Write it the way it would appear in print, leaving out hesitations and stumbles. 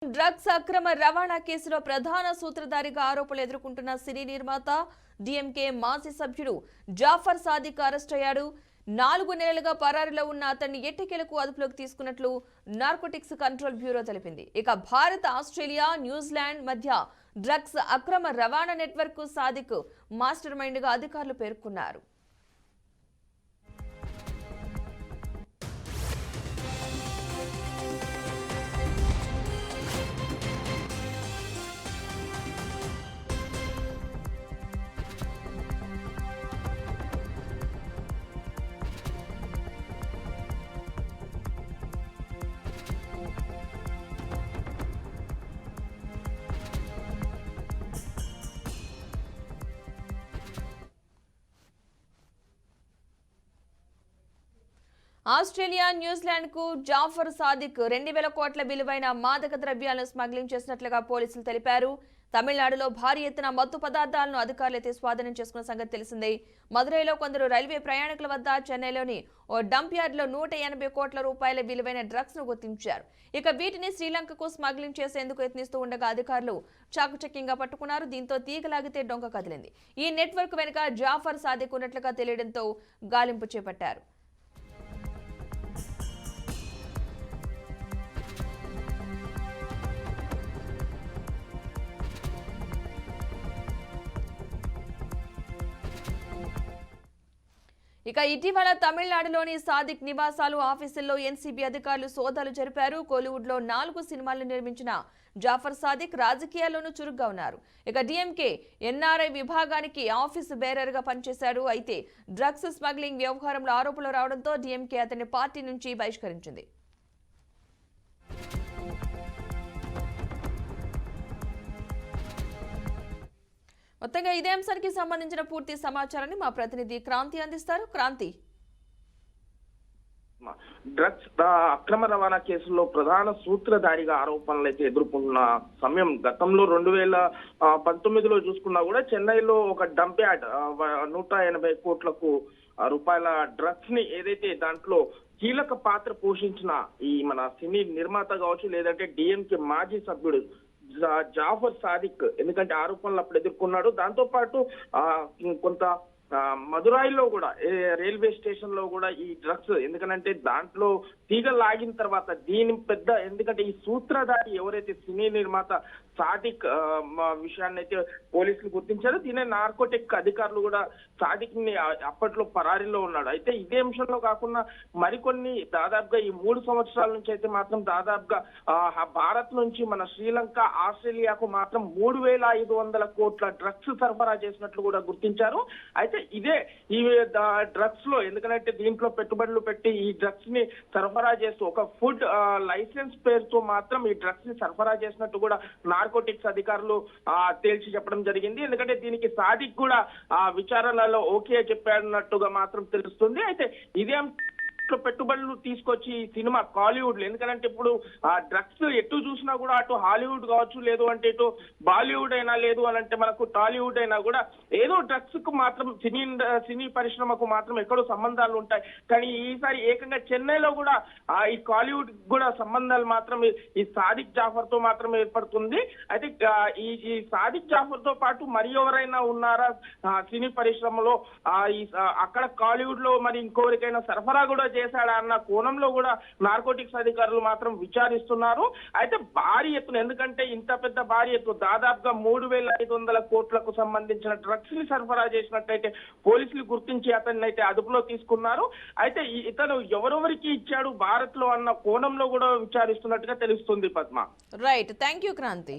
Drugs అక్రమ రవాణా కేసులో ప్రధాన సూత్రధారిగా ఆరోపణలు ఎదుర్కొంటున్న సినీ నిర్మాత డిఎంకే మాజీ సభ్యుడు జాఫర్ సాదిక్ అరెస్ట్ అయ్యాడు. 4 నెలలుగా పరారీలో ఉన్న అతన్ని ఎట్టకేలకు అదుపులోకి తీసుకున్నట్లు నార్కోటిక్స్ కంట్రోల్ బ్యూరో తెలిపింది. ఇక భారత్, ఆస్ట్రేలియా, న్యూజిలాండ్ మధ్య డ్రగ్స్ అక్రమ రవాణా నెట్వర్క్ సాదిక్ మాస్టర్ మైండ్ గా అధికారులు పేర్కొన్నారు. ఆస్ట్రేలియా, న్యూజిలాండ్ కు జాఫర్ సాదిక్ 2000 కోట్ల విలువైన మాదక ద్రవ్యాలను స్మగ్లింగ్ చేసినట్లుగా పోలీసులు తెలిపారు. తమిళనాడులో భారీ ఎత్తున మత్తు పదార్థాలను అధికారులైతే స్వాధీనం చేసుకున్న సంగతి తెలిసిందే. మదురైలో కొందరు రైల్వే ప్రయాణికుల వద్ద, చెన్నైలోని ఓ డంప్ యార్డ్ లో 180 కోట్ల రూపాయల విలువైన డ్రగ్స్ ను గుర్తించారు. ఇక వీటిని శ్రీలంకకు స్మగ్లింగ్ చేసేందుకు యత్నిస్తూ ఉండగా అధికారులు చాకుచక్యంగా పట్టుకున్నారు. దీంతో తీగలాగితే డొంక కదిలింది. ఈ నెట్వర్క్ వెనుక జాఫర్ సాదిక్ ఉన్నట్లుగా తెలియడంతో గాలింపు చేపట్టారు. ఇక ఇటీవల తమిళనాడులోని సాదిక్ నివాసాలు, ఆఫీసుల్లో ఎన్సీబీ అధికారులు సోదాలు జరిపారు. కోలీవుడ్ లో 4 సినిమాలను నిర్మించిన జాఫర్ సాదిక్ రాజకీయాల్లోనూ చురుగ్గా ఉన్నారు. ఇక డిఎంకే ఎన్ఆర్ఐ విభాగానికి ఆఫీసు బేరర్ గా పనిచేశాడు. అయితే డ్రగ్స్ స్మగ్లింగ్ వ్యవహారంలో ఆరోపణలు రావడంతో డిఎంకే అతన్ని పార్టీ నుంచి బహిష్కరించింది. మొత్తంగా ఇదే అంశానికి సంబంధించిన పూర్తి సమాచారాన్ని మా ప్రతినిధి క్రాంతి అందిస్తారు. క్రాంతి, డ్రగ్స్ అక్రమ రవాణా కేసులో ప్రధాన సూత్రధారిగా ఆరోపణలు అయితే ఎదుర్కొన్న సమయం గతంలో 2019లో చూసుకున్నా కూడా చెన్నైలో ఒక డంప్ యార్డ్ 180 కోట్లకు రూపాయల డ్రగ్స్ ని ఏదైతే దాంట్లో కీలక పాత్ర పోషించిన ఈ మన సినీ నిర్మాత కావచ్చు, లేదంటే డిఎంకే మాజీ సభ్యుడు జాఫర్ సాదిక్ ఎందుకంటే ఆరోపణలు అప్పుడు ఎదుర్కొన్నాడు. దాంతో పాటు కొంత మదురాయిలో కూడా రైల్వే స్టేషన్ లో కూడా ఈ డ్రగ్స్ ఎందుకంటే దాంట్లో తీగ లాగిన తర్వాత దీని పెద్ద ఎందుకంటే ఈ సూత్రధారి ఎవరైతే సినీ నిర్మాత సాదిక్ విషయాన్ని అయితే పోలీసులు గుర్తించారు. దీని నార్కోటిక్ అధికారులు కూడా సాదిక్ ని అప్పట్లో పరారీలో ఉన్నాడు. అయితే ఇదే అంశంలో కాకుండా మరికొన్ని దాదాపుగా ఈ 3 సంవత్సరాల నుంచి అయితే మాత్రం దాదాపుగా భారత్ నుంచి మన శ్రీలంక, ఆస్ట్రేలియాకు మాత్రం 3500 కోట్ల డ్రగ్స్ సరఫరా చేసినట్లు కూడా గుర్తించారు. అయితే ఇదే ఈ డ్రగ్స్ లో ఎందుకంటే దీంట్లో పెట్టుబడులు పెట్టి ఈ డ్రగ్స్ ని సరఫరా చేస్తూ ఒక ఫుడ్ లైసెన్స్ పేరుతో మాత్రం ఈ డ్రగ్స్ ని సరఫరా చేసినట్టు కూడా నార్కోటిక్స్ అధికారులు తేల్చి చెప్పడం జరిగింది. ఎందుకంటే దీనికి సాదిక్ కూడా విచారణలో ఓకే చెప్పాడన్నట్టుగా మాత్రం తెలుస్తుంది. అయితే ఇదే పెట్టుబడులు తీసుకొచ్చి సినిమా కాలీవుడ్ లో ఎందుకంటే ఇప్పుడు డ్రగ్స్ ఎటు చూసినా కూడా అటు హాలీవుడ్ కావచ్చు, లేదు అంటే ఇటు బాలీవుడ్ అయినా, లేదు అని అంటే మనకు టాలీవుడ్ అయినా కూడా ఏదో డ్రగ్స్ కు మాత్రం సినీ పరిశ్రమకు మాత్రం ఎక్కడో సంబంధాలు ఉంటాయి. కానీ ఈసారి ఏకంగా చెన్నైలో కూడా ఈ కాలీవుడ్ కూడా సంబంధాలు మాత్రం ఈ సాదిక్ జాఫర్ తో మాత్రం ఏర్పడుతుంది. అయితే ఈ సాదిక్ జాఫర్ తో పాటు మరి ఎవరైనా ఉన్నారా సినీ పరిశ్రమలో అక్కడ కాలీవుడ్ లో మరి ఇంకొకరికైనా సరఫరా కూడా చేశాడా అన్న కోణంలో కూడా నార్కోటిక్స్ అధికారులు మాత్రం విచారిస్తున్నారు. అయితే భారీ ఎత్తున ఎందుకంటే ఇంత పెద్ద భారీ ఎత్తు దాదాపుగా 3500 కోట్లకు సంబంధించిన డ్రగ్స్ ని సరఫరా చేసినట్టయితే పోలీసులు గుర్తించి అతన్ని అయితే అదుపులో తీసుకున్నారు. అయితే ఇతను ఎవరెవరికి ఇచ్చాడు భారత్ లో అన్న కోణంలో కూడా విచారిస్తున్నట్టుగా తెలుస్తుంది. Padma, right, thank you Kranti.